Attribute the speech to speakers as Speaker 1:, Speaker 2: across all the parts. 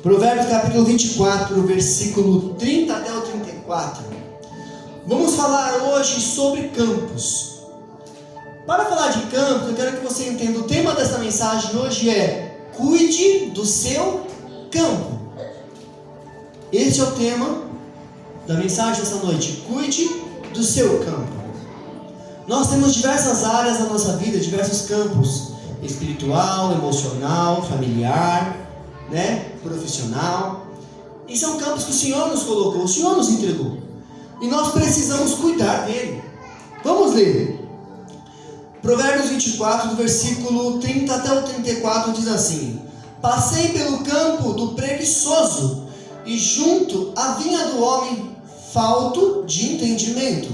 Speaker 1: Provérbios capítulo 24, versículo 30 até o 34. Vamos falar hoje sobre campos. Para falar de campos, eu quero que você entenda, o tema dessa mensagem hoje é: cuide do seu campo. Esse é o tema da mensagem dessa noite: cuide do seu campo. Nós temos diversas áreas na nossa vida, diversos campos: espiritual, emocional, familiar, profissional. E são campos que o Senhor nos colocou, o Senhor nos entregou, e nós precisamos cuidar dele. Vamos ler. Provérbios 24, do versículo 30 até o 34 diz assim: passei pelo campo do preguiçoso, e junto à vinha do homem falto de entendimento.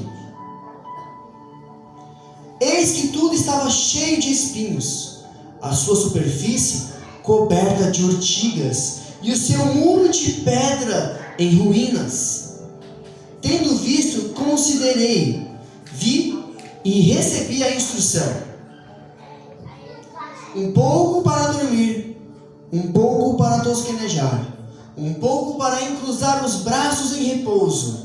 Speaker 1: Eis que tudo estava cheio de espinhos, a sua superfície coberta de urtigas, e o seu muro de pedra em ruínas. Tendo visto, considerei, vi e recebi a instrução. Um pouco para dormir, um pouco para tosquenejar, um pouco para encruzar os braços em repouso.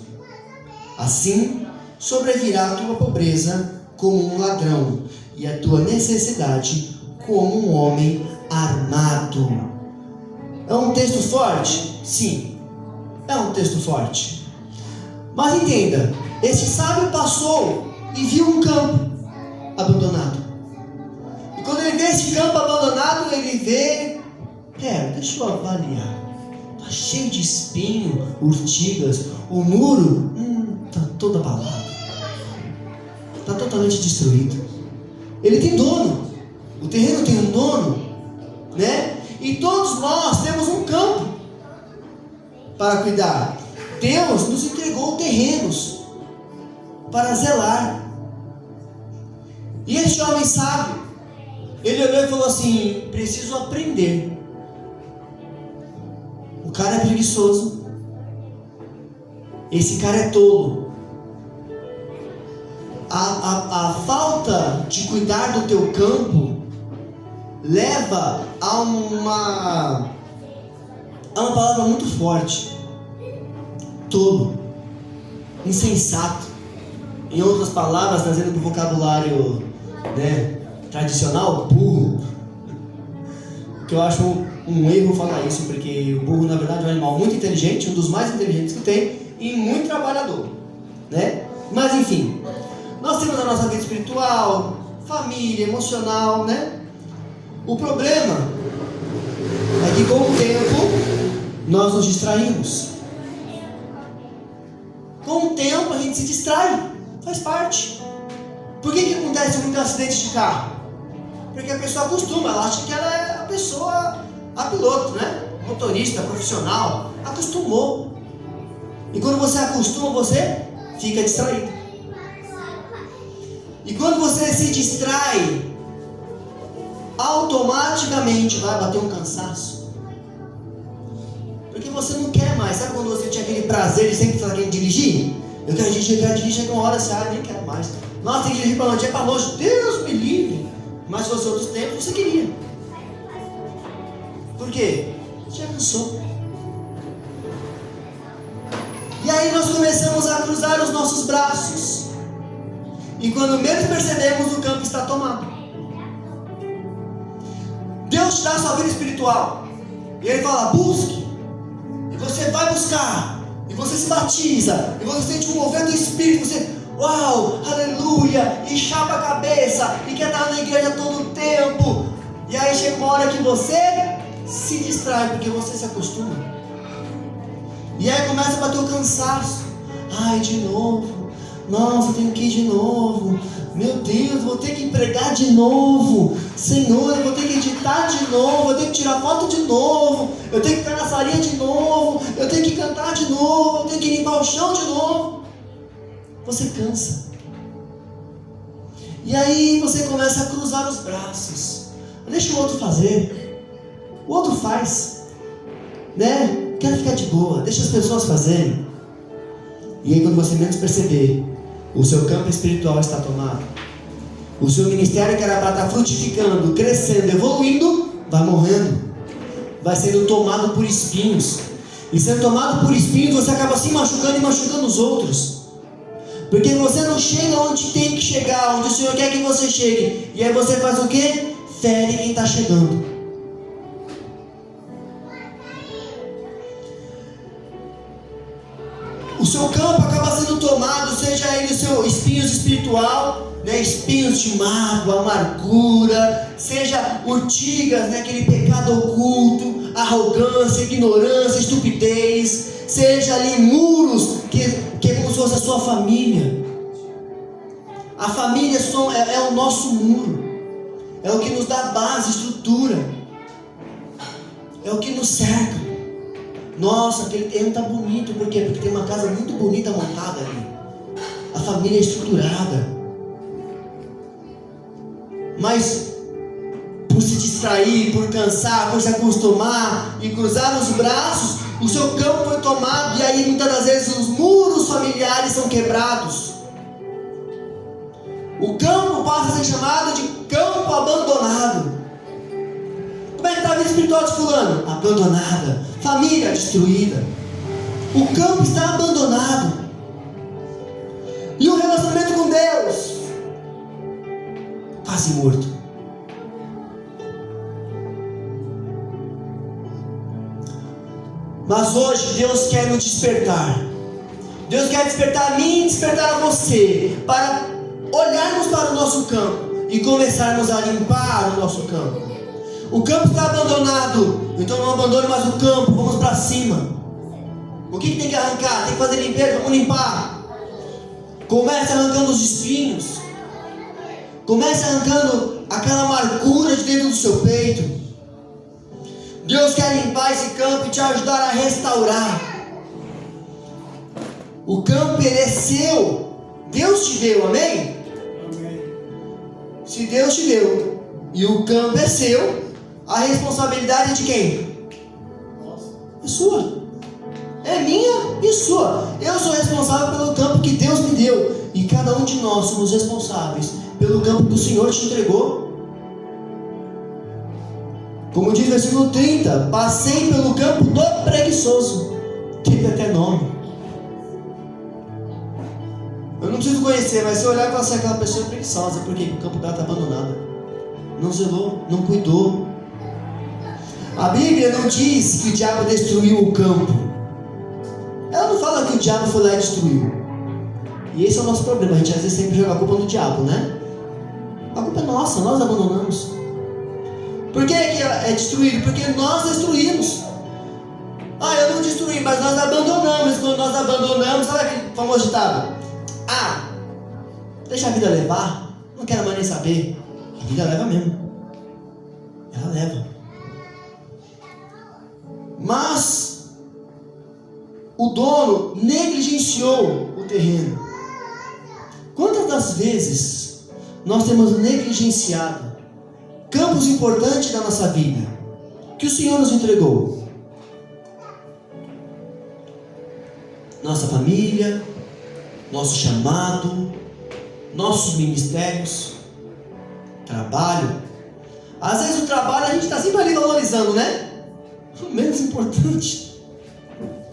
Speaker 1: Assim sobrevirá a tua pobreza como um ladrão, e a tua necessidade como um homem armado. É um texto forte? Sim, é um texto forte. Mas entenda, esse sábio passou e viu um campo abandonado. E quando ele vê esse campo abandonado, ele vê: deixa eu avaliar. Está cheio de espinho, urtigas, o muro está todo abalado, está totalmente destruído. Ele tem dono, o terreno tem um dono, E todos nós temos um campo para cuidar. Deus nos entregou terrenos para zelar. E este homem sábio, ele olhou e falou assim: preciso aprender. O cara é preguiçoso, esse cara é tolo. A falta de cuidar do teu campo leva a uma palavra muito forte: tolo, insensato. Em outras palavras, trazendo para o vocabulário tradicional, burro. Que eu acho um erro falar isso, porque o burro na verdade é um animal muito inteligente, um dos mais inteligentes que tem, e muito trabalhador, Mas enfim, nós temos a nossa vida espiritual, família, emocional, O problema é que com o tempo nós nos distraímos. Com o tempo a gente se distrai, faz parte. Por que acontece muito acidente de carro? Porque a pessoa acostuma, ela acha que ela é a pessoa, a piloto, motorista, profissional, acostumou. E quando você acostuma, você fica distraído. E quando você se distrai, automaticamente vai bater um cansaço. Porque você não quer mais. Sabe quando você tinha aquele prazer de sempre estar querendo dirigir? Eu quero dirigir, chega uma hora assim: nem quero mais. Nossa, tem que dirigir para onde? É para longe. Deus me livre. Mas se fosse outros tempos, você queria. Por quê? Você já cansou. E aí nós começamos a cruzar os nossos braços. E quando menos percebemos, o campo está tomado. Deus te dá a sua vida espiritual. E Ele fala: busque. E você vai buscar. E você se batiza. E você sente um mover do Espírito. Você, uau, aleluia. E chapa a cabeça. E quer estar na igreja todo o tempo. E aí chega uma hora que você se distrai, porque você se acostuma. E aí começa a bater o cansaço. De novo. Nossa, eu tenho que ir de novo. Meu Deus, vou ter que pregar de novo. Senhor, eu vou ter que editar de novo. Eu tenho que tirar foto de novo. Eu tenho que ficar na salinha de novo. Eu tenho que cantar de novo. Eu tenho que limpar o chão de novo. Você cansa. E aí você começa a cruzar os braços. Deixa o outro fazer. O outro faz. Quero ficar de boa. Deixa as pessoas fazerem. E aí quando você menos perceber, o seu campo espiritual está tomado. O seu ministério que era para estar frutificando, crescendo, evoluindo, vai morrendo. vai sendo tomado por espinhos. E sendo tomado por espinhos, você acaba se machucando e machucando os outros. Porque você não chega onde tem que chegar, onde o Senhor quer que você chegue. E aí você faz o quê? Fere quem está chegando. O seu campo acaba sendo tomado, seja ele o seu espinhos espiritual, né? Espinhos de mágoa, amargura, seja urtigas, né? Aquele pecado oculto, arrogância, ignorância, estupidez, seja ali muros, que é como se fosse a sua família. A família é o nosso muro, é o que nos dá base, estrutura, é o que nos cerca. Nossa, aquele terreno está bonito, por quê? Porque tem uma casa muito bonita montada ali. A família é estruturada. Mas por se distrair, por cansar, por se acostumar e cruzar os braços, o seu campo foi tomado, e aí muitas das vezes os muros familiares são quebrados. O campo passa a ser chamado de campo abandonado. Como é que está a vida espiritual de fulano? Abandonada. Família destruída. O campo está abandonado. E o relacionamento com Deus? Quase morto. Mas hoje Deus quer nos despertar. Deus quer despertar a mim e despertar a você, para olharmos para o nosso campo e começarmos a limpar o nosso campo. O campo está abandonado, então não abandone mais o campo, vamos para cima. O que tem que arrancar? Tem que fazer limpeza, vamos limpar. Comece arrancando os espinhos. Comece arrancando aquela amargura de dentro do seu peito. Deus quer limpar esse campo e te ajudar a restaurar. O campo, ele é seu. Deus te deu, amém? Amém. Se Deus te deu e o campo é seu, a responsabilidade é de quem? É sua. É minha e sua. Eu sou responsável pelo campo que Deus me deu. E cada um de nós somos responsáveis pelo campo que o Senhor te entregou. Como diz o versículo 30, passei pelo campo do preguiçoso. Teve até nome. Eu não preciso conhecer, mas se eu olhar e falar assim, aquela pessoa é preguiçosa, porque o campo dela está abandonado. Não zelou, não cuidou. A Bíblia não diz que o diabo destruiu o campo. Ela não fala que o diabo foi lá e destruiu. E esse é o nosso problema. A gente às vezes sempre joga a culpa no diabo, né? A culpa é nossa, nós abandonamos. Por que é destruído? Porque nós destruímos. Eu não destruí, mas nós abandonamos. Quando nós abandonamos, sabe aquele famoso ditado? Deixa a vida levar, não quero mais nem saber. A vida leva mesmo. Ela leva. Mas o dono negligenciou o terreno. Quantas das vezes nós temos negligenciado campos importantes da nossa vida que o Senhor nos entregou? Nossa família, nosso chamado, nossos ministérios, trabalho. Às vezes o trabalho a gente está sempre ali valorizando, né? O menos importante.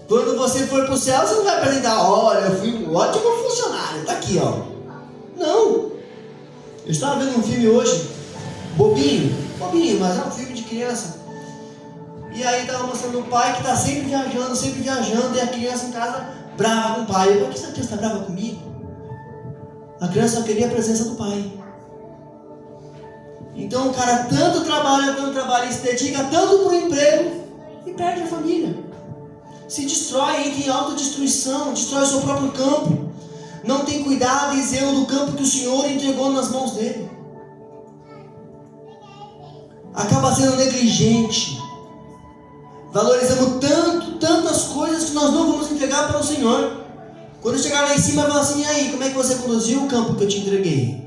Speaker 1: Quando você for para o céu, você não vai apresentar, olha, eu fui um ótimo funcionário, está aqui, ó. Não. Eu estava vendo um filme hoje, bobinho, mas é um filme de criança. E aí estava mostrando o pai que está sempre viajando, e a criança em casa brava com o pai. Por que essa criança está brava comigo? A criança só queria a presença do pai. Então o cara tanto trabalha e se dedica tanto para o emprego e perde a família. Se destrói, entra em autodestruição, destrói o seu próprio campo. Não tem cuidado e zelo do campo que o Senhor entregou nas mãos dele. Acaba sendo negligente. Valorizamos tantas coisas que nós não vamos entregar para o Senhor. Quando chegar lá em cima, vai falar assim, e aí, como é que você conduziu o campo que eu te entreguei?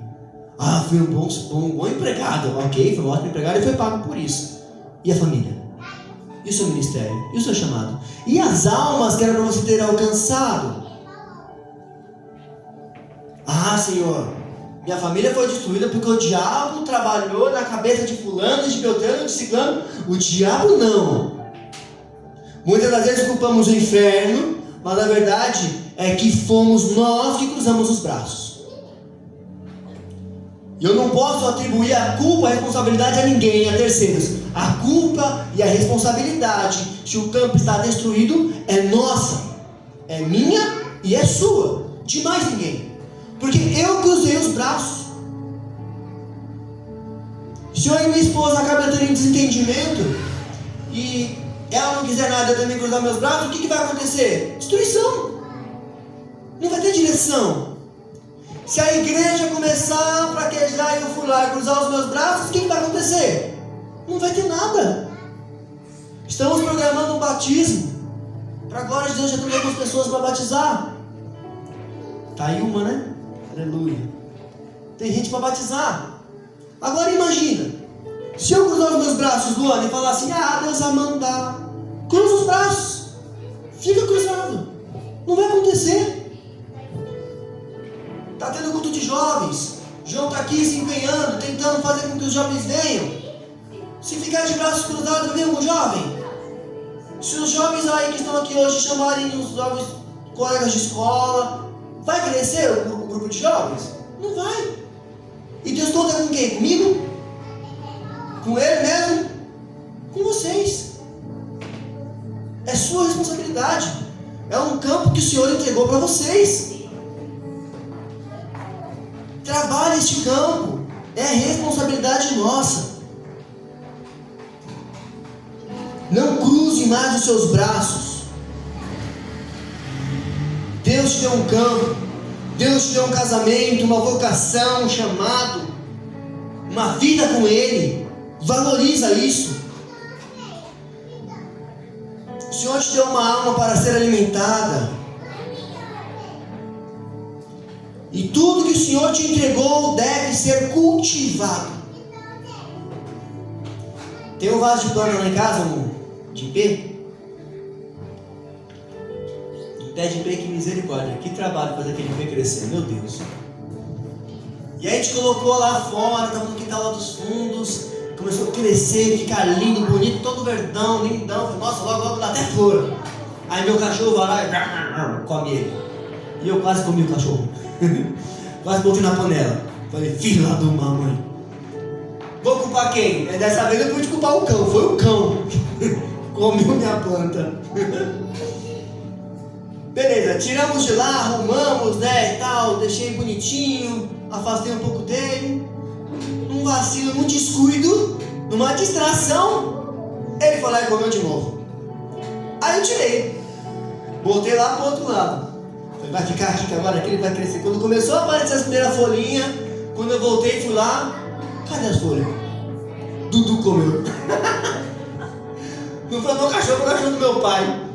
Speaker 1: Fui um bom empregado. Ok, foi um ótimo empregado e foi pago por isso. E a família? E o seu ministério? E o seu chamado? E as almas que era para você ter alcançado? Senhor, Minha família foi destruída porque o diabo trabalhou na cabeça de fulano, de beltrano, de ciclano. O diabo não. Muitas das vezes culpamos o inferno, mas a verdade é que fomos nós que cruzamos os braços. E eu não posso atribuir a culpa, a responsabilidade a ninguém, a terceiros. A culpa e a responsabilidade, se o campo está destruído, é nossa, é minha e é sua, de mais ninguém. Porque eu cruzei os braços. Se eu e minha esposa acabam tendo desentendimento e ela não quiser nada, eu também cruzar meus braços, o que vai acontecer? Destruição. Não vai ter direção. Se a igreja começar a fraquejar e eu for lá e cruzar os meus braços, o que vai acontecer? Não vai ter nada. Estamos programando um batismo. Para a glória de Deus, já tem algumas pessoas para batizar. Tá aí uma, né? Aleluia. Tem gente para batizar. Agora imagina, se eu cruzar os meus braços, Luana, e falar assim: Deus vai mandar. Cruza os braços. Fica cruzado. Não vai acontecer. Está tendo culto de jovens. João está aqui se empenhando, tentando fazer com que os jovens venham. Se ficar de braços cruzados, vem algum jovem? Se os jovens aí que estão aqui hoje chamarem os jovens colegas de escola, vai crescer o grupo de jovens? Não vai. E Deus conta com quem? Comigo? Com Ele mesmo? Com vocês. É sua responsabilidade. É um campo que o Senhor entregou para vocês. Trabalhe este campo. É responsabilidade nossa. Não cruze mais os seus braços. Deus te deu um campo. Deus te deu um casamento, uma vocação, um chamado, uma vida com Ele. Valoriza isso. O Senhor te deu uma alma para ser alimentada. E tudo que o Senhor te entregou deve ser cultivado. Tem um vaso de planta lá em casa, de pé? Pé de pé, que misericórdia. Que trabalho fazer aquele pé crescer, meu Deus. E aí a gente colocou lá fora, estava no quintal lá dos fundos. Começou a crescer, ficar lindo, bonito, todo verdão, lindão. Nossa, logo dá até flor. Aí meu cachorro vai lá e come ele. E eu quase comi o cachorro. Quase botei na panela. Falei, filho lá do mamãe. Vou culpar quem? Dessa vez eu pude culpar o cão. Foi o cão. Comeu minha planta. Beleza, tiramos de lá, arrumamos, né, e tal. Deixei bonitinho. Afastei um pouco dele. Um vacilo, um descuido, numa distração, ele foi lá e comeu de novo. Aí eu tirei. Botei lá pro outro lado. Falei, vai ficar aqui que agora aqui ele vai crescer. Quando começou a aparecer as primeiras folhinhas, quando eu voltei, fui lá. Cadê as folhas? Dudu comeu. Não foi meu cachorro, foi o cachorro do meu pai.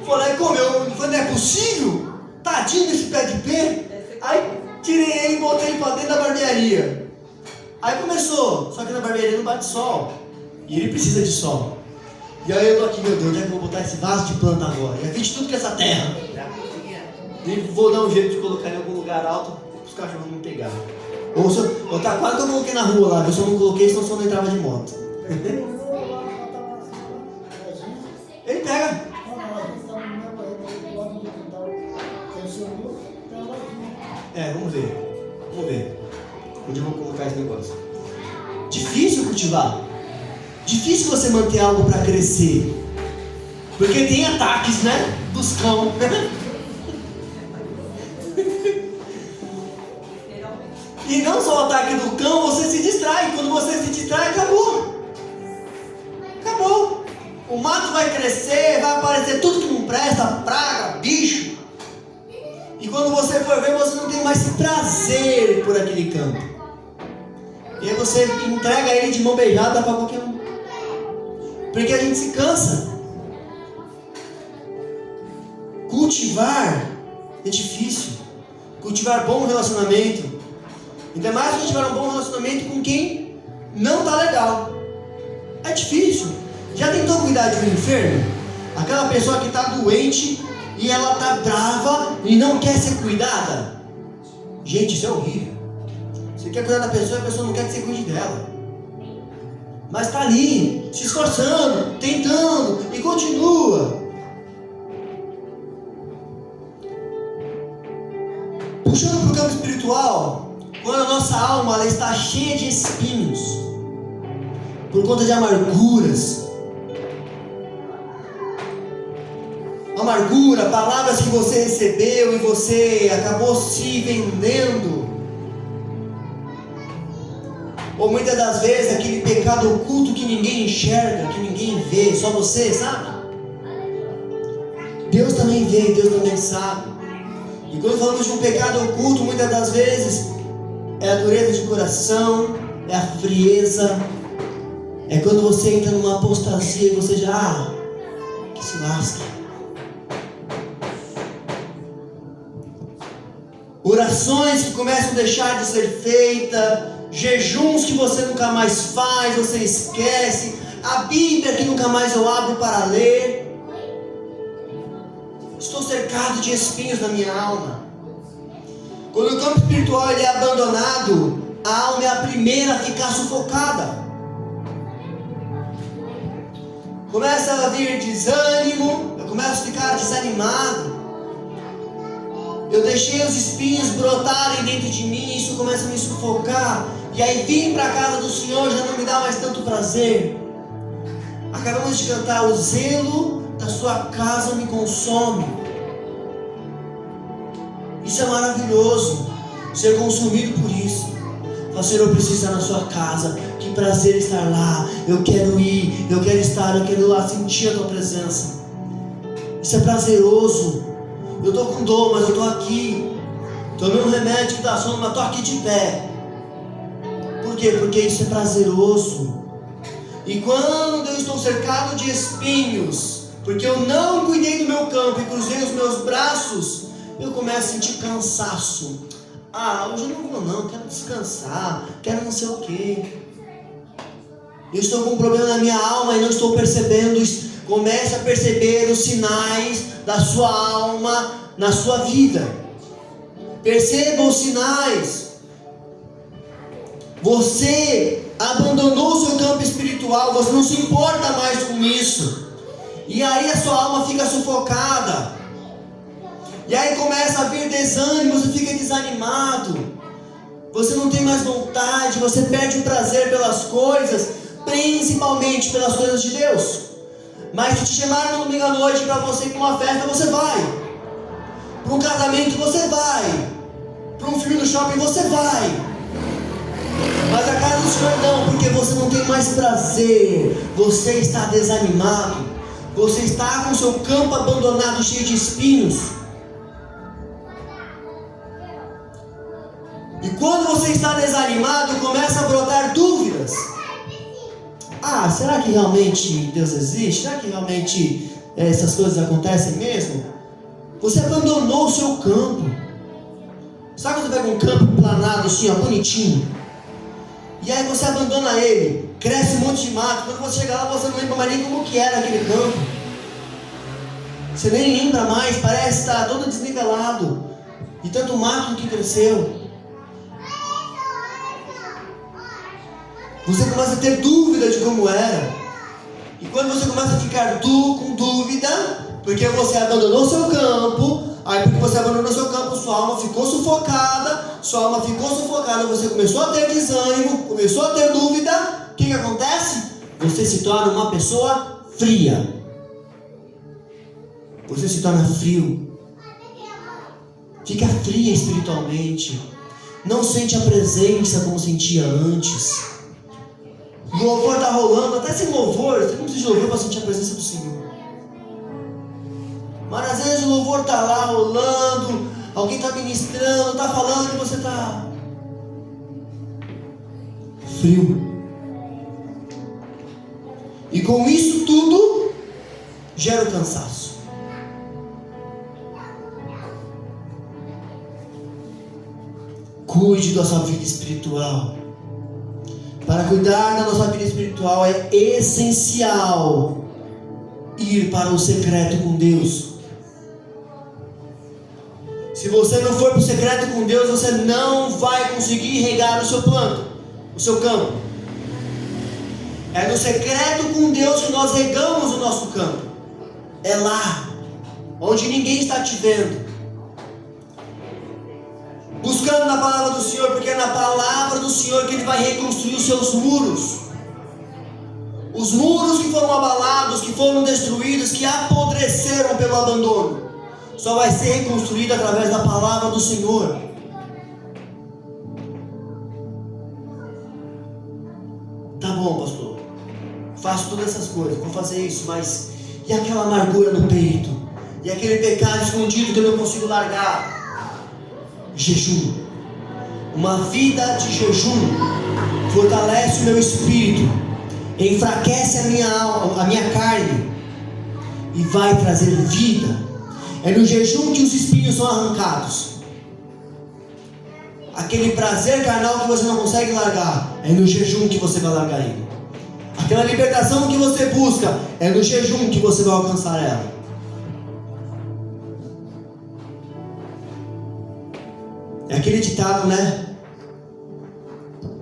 Speaker 1: Foi lá e comeu. Eu falei, não é possível? Tadinho desse pé de pé. Aí tirei ele e botei ele pra dentro da barbearia. Aí começou, só que na barbearia não bate sol. E ele precisa de sol. E aí eu tô aqui, meu Deus, onde é que eu vou botar esse vaso de planta agora? Já vi de tudo que é essa terra. E vou dar um jeito de colocar em algum lugar alto para os cachorros não pegarem. Ou tá quase que eu coloquei na rua lá, eu só não coloquei, senão só não entrava de moto. Ele pega. Vamos ver. Onde eu vou colocar esse negócio? Difícil cultivar. Difícil você manter algo para crescer. Porque tem ataques, né? Dos cão. E não só o ataque do cão, você se distrai. Quando você se distrai, acabou. Acabou. O mato vai crescer, vai aparecer tudo que não presta, praga, bicho. E quando você for ver, você não tem mais prazer por aquele campo. E aí você entrega ele de mão beijada para qualquer um. Porque a gente se cansa. Cultivar é difícil. Cultivar bom relacionamento. Ainda mais cultivar um bom relacionamento com quem não está legal. É difícil. Já tentou cuidar de um enfermo? Aquela pessoa que está doente e ela está brava e não quer ser cuidada. Gente, isso é horrível. quer cuidar da pessoa e a pessoa não quer que você cuide dela. Mas está ali, se esforçando, tentando e continua. Puxando para o campo espiritual, quando a nossa alma ela está cheia de espinhos, por conta de amarguras, palavras que você recebeu e você acabou se vendendo, ou muitas das vezes aquele pecado oculto que ninguém enxerga, que ninguém vê, só você sabe. Deus também vê, Deus também sabe. E quando falamos de um pecado oculto, muitas das vezes é a dureza de coração, é a frieza, é quando você entra numa apostasia e você já, que se lasque. Orações que começam a deixar de ser feitas, jejuns que você nunca mais faz, você esquece, a Bíblia que nunca mais eu abro para ler. Estou cercado de espinhos na minha alma. Quando o campo espiritual ele é abandonado, a alma é a primeira a ficar sufocada. Começa a vir desânimo, eu começo a ficar desanimado. Eu deixei os espinhos brotarem dentro de mim, isso começa a me sufocar. E aí vir para a casa do Senhor já não me dá mais tanto prazer. Acabamos de cantar, o zelo da sua casa me consome. Isso é maravilhoso, ser consumido por isso. Fala, Senhor, eu preciso estar na sua casa, que prazer estar lá. Eu quero ir, eu quero estar, eu quero ir lá sentir a tua presença. Isso é prazeroso. Eu estou com dor, mas eu estou aqui. Tomei um remédio que dá sono, mas estou aqui de pé. Por quê? Porque isso é prazeroso. E quando eu estou cercado de espinhos, porque eu não cuidei do meu campo e cruzei os meus braços, eu começo a sentir cansaço. Hoje eu não vou não, quero descansar, quero não sei o quê. Eu estou com um problema na minha alma e não estou percebendo isso. Comece a perceber os sinais da sua alma na sua vida. Perceba os sinais. Você abandonou o seu campo espiritual, você não se importa mais com isso. E aí a sua alma fica sufocada. E aí começa a vir desânimo, você fica desanimado. Você não tem mais vontade, você perde o prazer pelas coisas, principalmente pelas coisas de Deus. Mas se te chamarem no domingo à noite para você ir para uma festa, você vai. Para um casamento você vai. Para um filme no shopping você vai. Mas a casa do Senhor não, porque você não tem mais prazer. Você está desanimado. Você está com o seu campo abandonado, cheio de espinhos. E quando você está desanimado, começa a brotar dúvidas. Será que realmente Deus existe? Será que realmente essas coisas acontecem mesmo? Você abandonou o seu campo. Sabe quando você pega um campo planado assim, bonitinho? E aí você abandona ele, cresce um monte de mato. Quando você chega lá, você não lembra mais nem como que era aquele campo. Você nem lembra mais, parece estar todo desnivelado. E tanto mato que cresceu. Você começa a ter dúvida de como era. E quando você começa a ficar com dúvida, porque você abandonou seu campo, aí porque você abandonou seu campo, sua alma ficou sufocada, você começou a ter desânimo, começou a ter dúvida, o que acontece? Você se torna uma pessoa fria. Você se torna frio. Fica fria espiritualmente. Não sente a presença como sentia antes. O louvor está rolando, até sem louvor, você não precisa de louvor para sentir a presença do Senhor. Mas às vezes o louvor está lá rolando, alguém está ministrando, está falando e você está frio. E com isso tudo gera o cansaço. Cuide da sua vida espiritual. Para cuidar da nossa vida espiritual é essencial ir para o secreto com Deus. Se você não for para o secreto com Deus, você não vai conseguir regar o seu planta, o seu campo. É no secreto com Deus que nós regamos o nosso campo. É lá, onde ninguém está te vendo. Buscando na palavra do Senhor, porque é na palavra do Senhor que Ele vai reconstruir os seus muros. Os muros que foram abalados, que foram destruídos, que apodreceram pelo abandono, só vai ser reconstruído através da palavra do Senhor. Tá bom, pastor, faço todas essas coisas, vou fazer isso, mas e aquela amargura no peito? E aquele pecado escondido que eu não consigo largar? Jejum. Uma vida de jejum fortalece o meu espírito, enfraquece a minha alma, a minha carne, e vai trazer vida. É no jejum que os espinhos são arrancados. Aquele prazer carnal que você não consegue largar, é no jejum que você vai largar ele. Aquela libertação que você busca, é no jejum que você vai alcançar ela. É aquele ditado, né?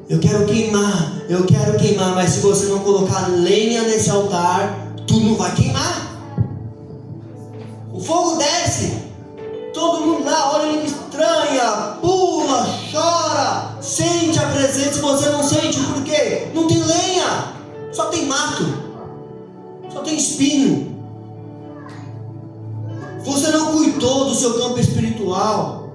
Speaker 1: Eu quero queimar, mas se você não colocar lenha nesse altar, tu não vai queimar. O fogo desce, todo mundo lá olha, ele estranha, pula, chora, sente a presença, e você não sente, por quê? Não tem lenha, só tem mato, só tem espinho. Você não cuidou do seu campo espiritual.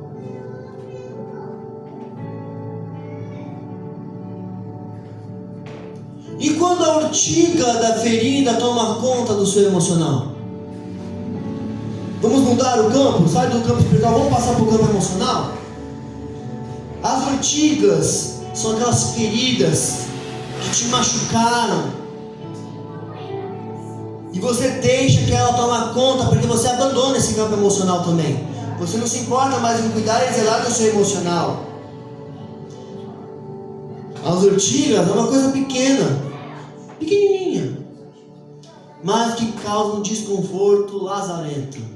Speaker 1: E quando a urtiga da ferida toma conta do seu emocional? Vamos mudar o campo? Sai do campo espiritual, vamos passar para o campo emocional? As urtigas são aquelas feridas que te machucaram, e você deixa que ela tome conta, porque você abandona esse campo emocional também. Você não se importa mais em cuidar e zelar do seu emocional. As urtigas é uma coisa pequenininha, mas que causa um desconforto lazarento.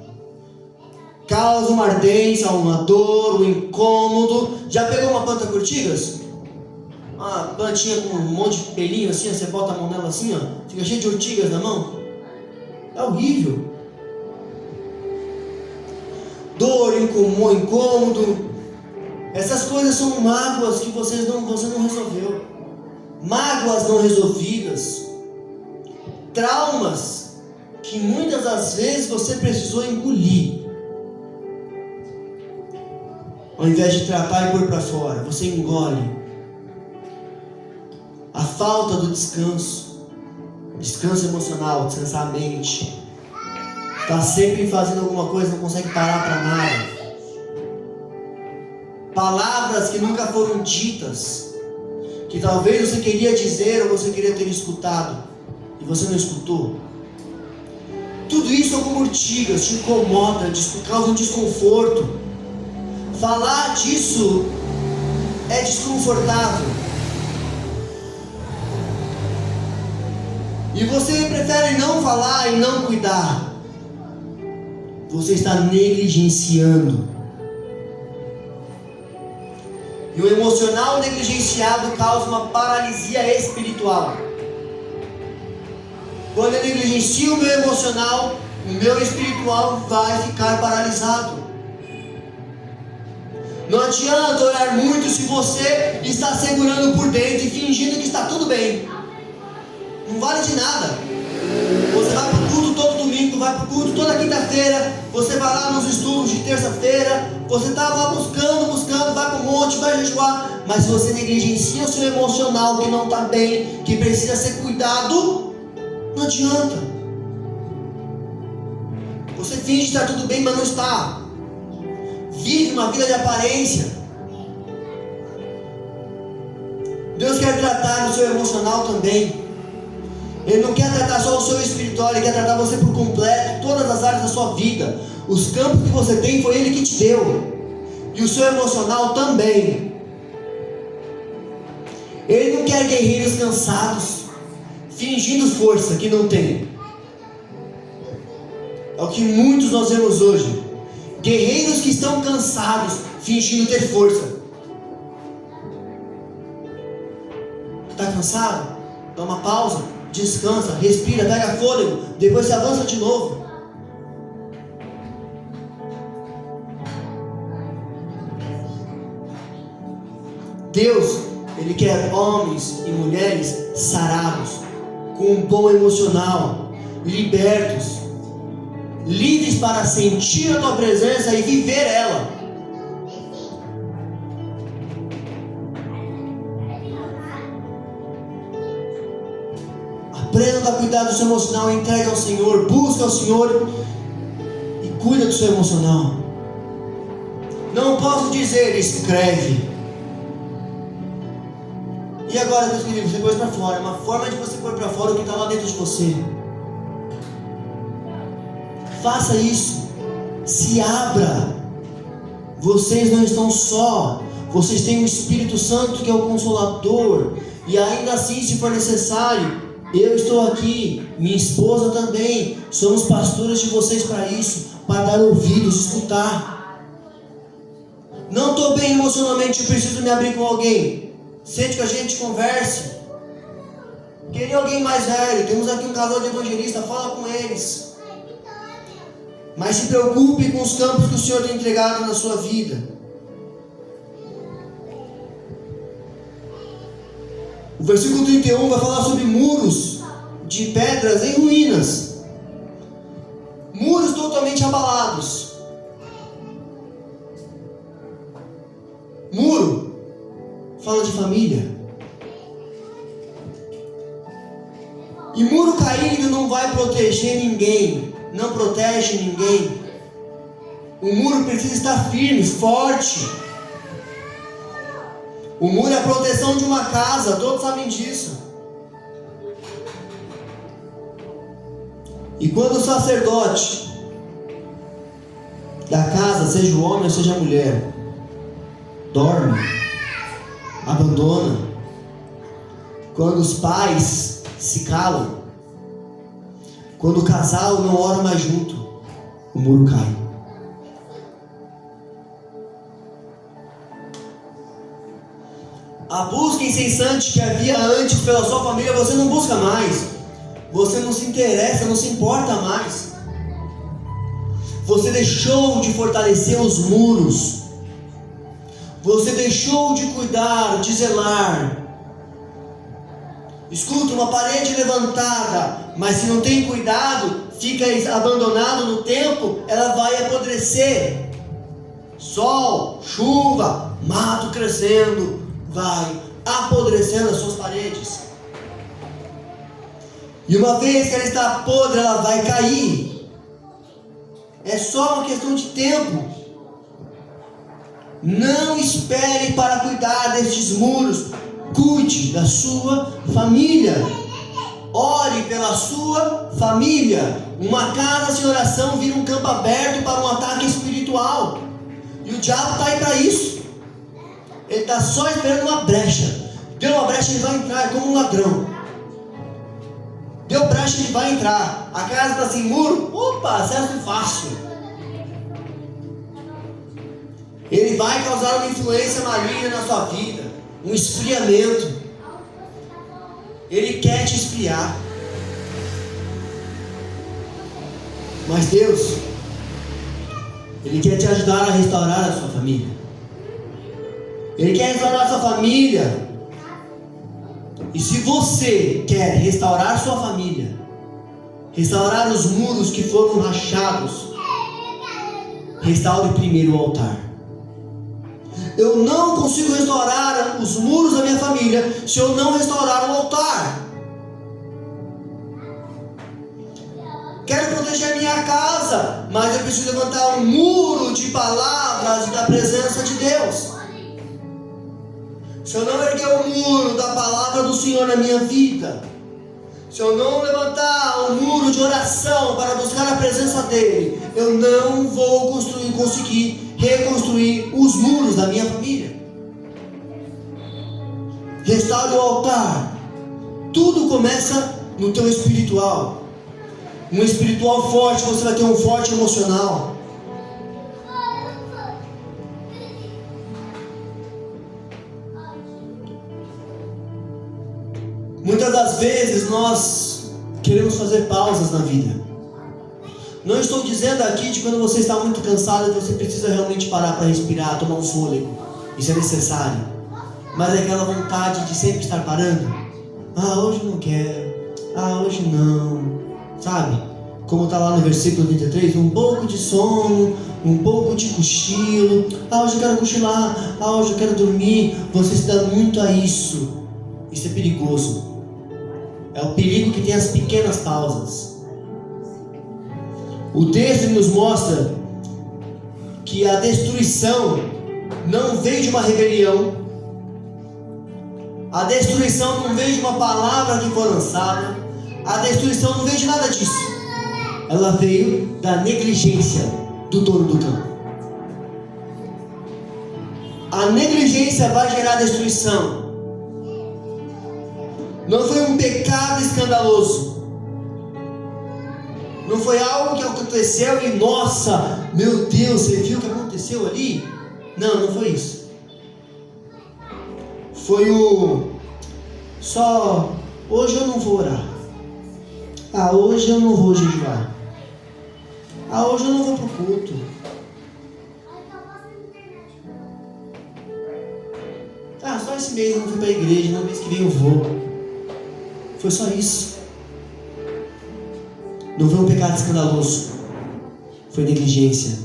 Speaker 1: Causa uma ardência, uma dor, um incômodo. Já pegou uma planta com urtigas? Uma plantinha com um monte de pelinho assim, você bota a mão nela assim, ó, fica cheio de urtigas na mão. É horrível. Dor, incômodo. Essas coisas são mágoas que você não resolveu. Mágoas não resolvidas. Traumas que muitas das vezes você precisou engolir. Ao invés de tratar e pôr para fora, você engole. A falta do descanso emocional, descansar a mente. Está sempre fazendo alguma coisa, não consegue parar para nada. Palavras que nunca foram ditas, que talvez você queria dizer ou você queria ter escutado, e você não escutou. Tudo isso é como urtigas, te incomoda, causa um desconforto. Falar disso é desconfortável. E você prefere não falar e não cuidar. Você está negligenciando. E o emocional negligenciado causa uma paralisia espiritual. Quando eu negligencio o meu emocional, o meu espiritual vai ficar paralisado. Não adianta orar muito se você está segurando por dentro e fingindo que está tudo bem. Não vale de nada. Você vai para o culto todo domingo, vai para o culto toda quinta-feira, você vai lá nos estudos de terça-feira, você está lá buscando, vai para o monte, vai jejuar, mas se você negligencia o seu emocional que não está bem, que precisa ser cuidado, não adianta. Você finge que está tudo bem, mas não está. Vive uma vida de aparência. Deus quer tratar do seu emocional também. Ele não quer tratar só o seu espiritual, Ele quer tratar você por completo, todas as áreas da sua vida. Os campos que você tem foi Ele que te deu, e o seu emocional também. Ele não quer guerreiros cansados, fingindo força que não tem. É o que muitos nós vemos hoje. Guerreiros que estão cansados, fingindo ter força. Está cansado? Dá uma pausa, descansa, respira, pega fôlego, depois você avança de novo. Deus, Ele quer homens e mulheres sarados, com um bom emocional, libertos, livres para sentir a tua presença e viver ela. Aprenda a cuidar do seu emocional, entregue ao Senhor, busca ao Senhor e cuida do seu emocional. Não posso dizer, escreve. E agora, meus queridos, você pôs para fora. É uma forma de você pôr para fora o que está lá dentro de você. Faça isso. Se abra. Vocês não estão só. Vocês têm o Espírito Santo, que é o Consolador. E ainda assim, se for necessário, eu estou aqui, minha esposa também. Somos pastores de vocês para isso, para dar ouvidos, escutar. Não estou bem emocionalmente, eu preciso me abrir com alguém. Sente que a gente converse. Queria alguém mais velho. Temos aqui um casal de evangelistas, fala com eles. Mas se preocupe com os campos que o Senhor tem entregado na sua vida. O versículo 31 vai falar sobre muros de pedras em ruínas. Muros totalmente abalados. Muro fala de família. E muro caído não vai proteger ninguém. Não protege ninguém. O muro precisa estar firme, forte. O muro é a proteção de uma casa, todos sabem disso. E quando o sacerdote da casa, seja o homem ou seja a mulher, dorme, abandona, quando os pais se calam, quando o casal não ora mais junto, o muro cai. A busca incessante que havia antes pela sua família, você não busca mais. Você não se interessa, não se importa mais. Você deixou de fortalecer os muros. Você deixou de cuidar, de zelar. Escuta, uma parede levantada, mas se não tem cuidado, fica abandonado no tempo, ela vai apodrecer. Sol, chuva, mato crescendo, vai apodrecendo as suas paredes. E uma vez que ela está podre, ela vai cair. É só uma questão de tempo. Não espere para cuidar destes muros. Cuide da sua família. Ore pela sua família. Uma casa sem oração vira um campo aberto para um ataque espiritual. E o diabo está aí para isso. Ele está só esperando uma brecha. Deu uma brecha, ele vai entrar como um ladrão. Deu brecha, ele vai entrar. A casa está sem muro. Opa, acesso fácil. Ele vai causar uma influência maligna na sua vida. Um esfriamento. Ele quer te esfriar. Mas Deus, Ele quer te ajudar a restaurar a sua família. Ele quer restaurar a sua família. E se você quer restaurar sua família, restaurar os muros que foram rachados, restaure primeiro o altar. Eu não consigo restaurar os muros da minha família se eu não restaurar o altar. Quero proteger a minha casa, mas eu preciso levantar um muro de palavras e da presença de Deus. Se eu não erguer o muro da palavra do Senhor na minha vida, se eu não levantar um muro de oração para buscar a presença dEle, eu não vou conseguir reconstruir os muros da minha família. Restaure o altar. Tudo começa no teu espiritual. Um espiritual forte, você vai ter um forte emocional. Às vezes nós queremos fazer pausas na vida. Não estou dizendo aqui de quando você está muito cansado e você precisa realmente parar para respirar, tomar um fôlego. Isso é necessário. Mas é aquela vontade de sempre estar parando. Hoje eu não quero. Hoje não. Sabe? Como está lá no versículo 33, um pouco de sono, um pouco de cochilo. Hoje eu quero cochilar. Hoje eu quero dormir. Você se dá muito a isso. Isso é perigoso. É o perigo que tem as pequenas pausas. O texto nos mostra que a destruição não veio de uma rebelião. A destruição não veio de uma palavra que foi lançada. A destruição não veio de nada disso. Ela veio da negligência do dono do campo. A negligência vai gerar destruição. Não foi um pecado escandaloso. Não foi algo que aconteceu e nossa, meu Deus, você viu o que aconteceu ali? Não foi isso. Foi só, hoje eu não vou orar. Hoje eu não vou jejuar. Hoje eu não vou para o culto. Só esse mês eu não fui para a igreja, no mês que vem eu vou. Foi só isso. Não foi um pecado escandaloso. Foi negligência.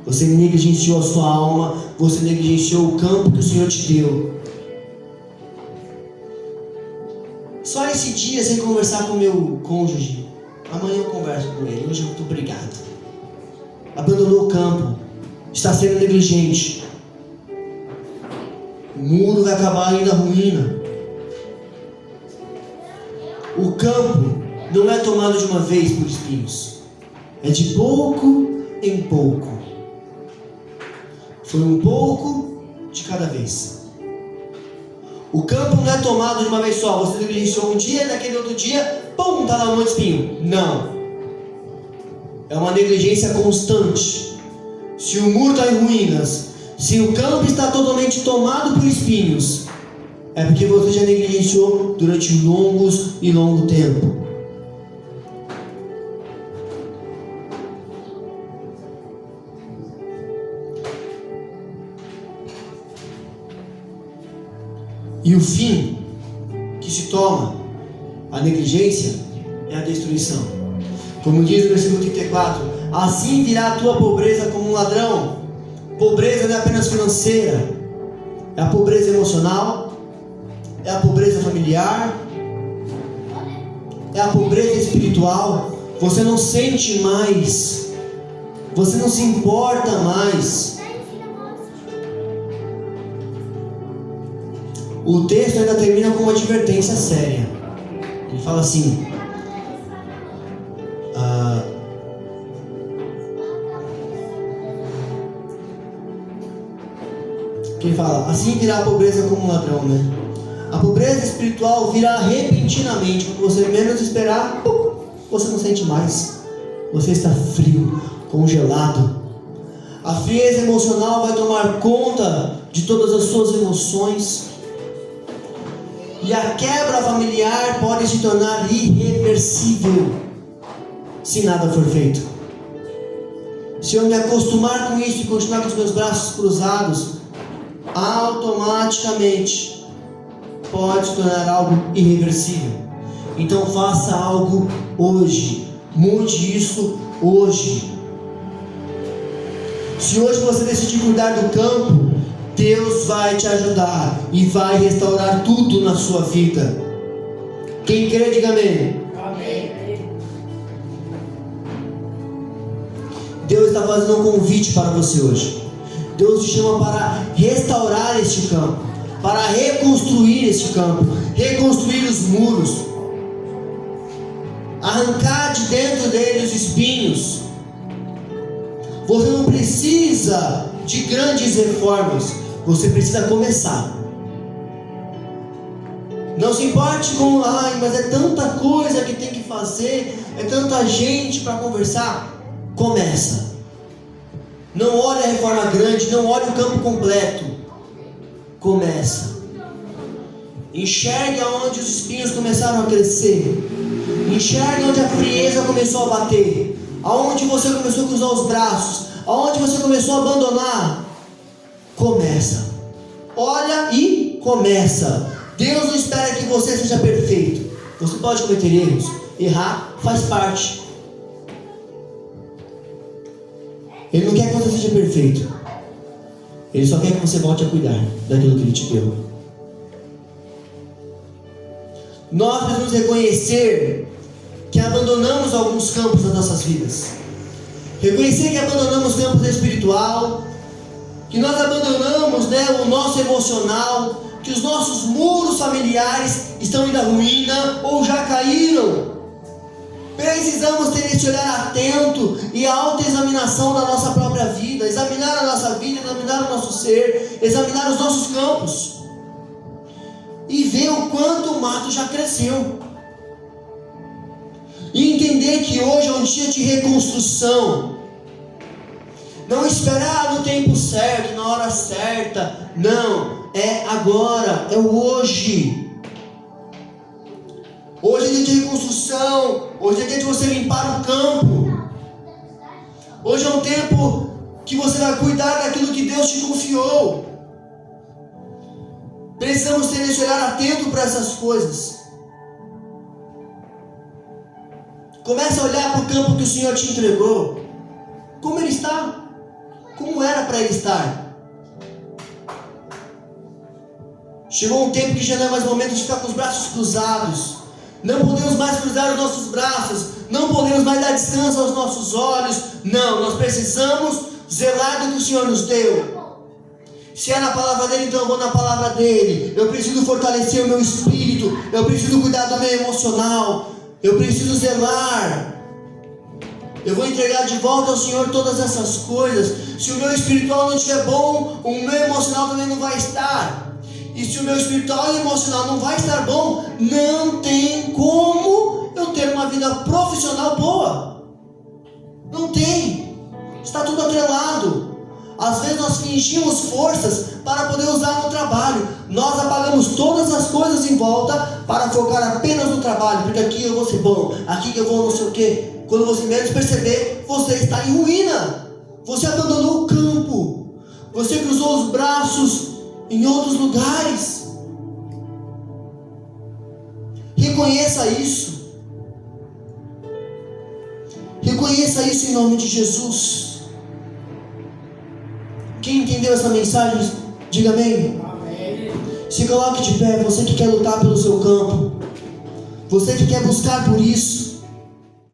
Speaker 1: Você negligenciou a sua alma. Você negligenciou o campo que o Senhor te deu. Só esse dia sem conversar com o meu cônjuge. Amanhã eu converso com ele. Hoje eu estou brigado. Abandonou o campo. Está sendo negligente. O muro vai acabar aí na ruína. O campo não é tomado de uma vez por espinhos. É de pouco em pouco. Foi um pouco de cada vez. O campo não é tomado de uma vez só. Você negligenciou um dia, naquele outro dia, pum, está lá um monte de espinho. Não. É uma negligência constante. Se o muro está em ruínas, se o campo está totalmente tomado por espinhos, é porque você já negligenciou durante longos e longo tempo. E o fim que se toma, a negligência, é a destruição. Como diz o versículo 34, assim virá a tua pobreza como um ladrão. Pobreza não é apenas financeira, é a pobreza emocional, é a pobreza familiar, é a pobreza espiritual. Você não sente mais, você não se importa mais. O texto ainda termina com uma advertência séria. Ele fala assim: ele fala, assim virá a pobreza como um ladrão, né? A pobreza espiritual virá repentinamente. Quando você menos esperar, você não sente mais. Você está frio, congelado. A frieza emocional vai tomar conta de todas as suas emoções. E a quebra familiar pode se tornar irreversível se nada for feito. Se eu me acostumar com isso e continuar com os meus braços cruzados, automaticamente pode se tornar algo irreversível. Então faça algo hoje. Mude isso hoje. Se hoje você decidir cuidar do campo, Deus vai te ajudar e vai restaurar tudo na sua vida. Quem crê, diga amém.
Speaker 2: Amém.
Speaker 1: Deus está fazendo um convite para você hoje. Deus te chama para restaurar este campo, para reconstruir este campo, reconstruir os muros, arrancar de dentro dele os espinhos. Você não precisa de grandes reformas, você precisa começar. Não se importe com, mas é tanta coisa que tem que fazer, é tanta gente para conversar. Começa. Não olhe a reforma grande, não olhe o campo completo. Começa. Enxergue aonde os espinhos começaram a crescer. Enxergue onde a frieza começou a bater. Aonde você começou a cruzar os braços. Aonde você começou a abandonar. Começa. Olha e começa. Deus não espera que você seja perfeito. Você pode cometer erros. Errar faz parte. Ele não quer que você seja perfeito. Ele só quer que você volte a cuidar daquilo que Ele te deu. Nós precisamos reconhecer que abandonamos alguns campos das nossas vidas. Reconhecer que abandonamos o campo espiritual, que nós abandonamos, o nosso emocional, que os nossos muros familiares estão indo à ruína ou já caíram. Precisamos ter esse olhar atento e a autoexaminação da nossa própria vida, examinar a nossa vida, examinar o nosso ser, examinar os nossos campos e ver o quanto o mato já cresceu. E entender que hoje é um dia de reconstrução. Não esperar no tempo certo, na hora certa. Não, é agora, é o hoje. Hoje é dia de reconstrução. Hoje é dia de você limpar o campo. Hoje é um tempo que você vai cuidar daquilo que Deus te confiou. Precisamos ter esse olhar atento para essas coisas. Comece a olhar para o campo que o Senhor te entregou. Como ele está? Como era para ele estar? Chegou um tempo que já não é mais momento de ficar com os braços cruzados. Não podemos mais cruzar os nossos braços. Não podemos mais dar descanso aos nossos olhos. Não, nós precisamos zelar do que o Senhor nos deu. Se é na palavra dele, então eu vou na palavra dele. Eu preciso fortalecer o meu espírito. Eu preciso cuidar do meu emocional. Eu preciso zelar. Eu vou entregar de volta ao Senhor todas essas coisas. Se o meu espiritual não estiver bom, o meu emocional também não vai estar. E se o meu espiritual e emocional não vai estar bom, não tem como eu ter uma vida profissional boa. Não tem. Está tudo atrelado. Às vezes nós fingimos forças para poder usar no trabalho. Nós apagamos todas as coisas em volta para focar apenas no trabalho. Porque aqui eu vou ser bom, aqui que eu vou não sei o quê. Quando você menos perceber, você está em ruína. Você abandonou o campo. Você cruzou os braços em outros lugares. Reconheça isso. Reconheça isso em nome de Jesus. Quem entendeu essa mensagem, diga amém. Amém. Se coloque de pé, você que quer lutar pelo seu campo, você que quer buscar por isso.